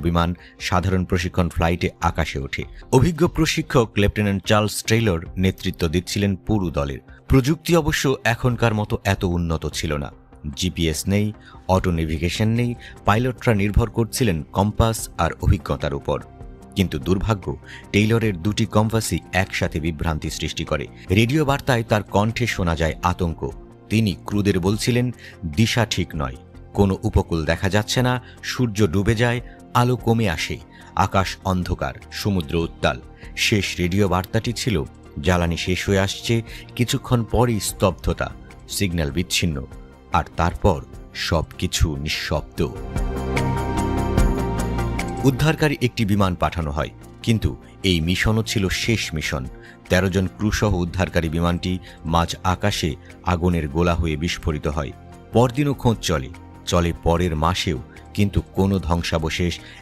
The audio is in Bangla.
বিমান সাধারণ প্রশিক্ষণ ফ্লাইটে আকাশে ওঠে। অভিজ্ঞ প্রশিক্ষক লেফটেন্যান্ট চার্লস টেইলর নেতৃত্ব দিচ্ছিলেন পুরো দলের। প্রযুক্তি অবশ্য এখনকার মতো এত উন্নত ছিল না। জিপিএস নেই, অটো নেভিগেশন নেই, পাইলটরা নির্ভর করছিলেন কম্পাস আর অভিজ্ঞতার উপর। কিন্তু দুর্ভাগ্য, টেইলরের দুটি কম্পাসই একসাথে বিভ্রান্তি সৃষ্টি করে। রেডিও বার্তায় তার কণ্ঠে শোনা যায় আতঙ্ক। তিনি ক্রুদের বলছিলেন, দিশা ঠিক নয়, কোনো উপকূল দেখা যাচ্ছে না, সূর্য ডুবে যায়, আলো কমে আসে, আকাশ অন্ধকার, সমুদ্র উত্তাল। শেষ রেডিও বার্তাটি ছিল, জ্বালানি শেষ হয়ে আসছে, কিছুক্ষণ পরই স্তব্ধতা, সিগন্যাল বিচ্ছিন্ন, আর তারপর সবকিছু নিঃশব্দ। উদ্ধারকারী একটি বিমান পাঠানো হয়, কিন্তু এই মিশনও ছিল শেষ মিশন। ১৩ জন ক্রুসহ উদ্ধারকারী বিমানটি মাঝ আকাশে আগুনের গোলা হয়ে বিস্ফোরিত হয়। পরদিনও খোঁজ চলে পরের মাসেও, কিন্তু কোনো ধ্বংসাবশেষ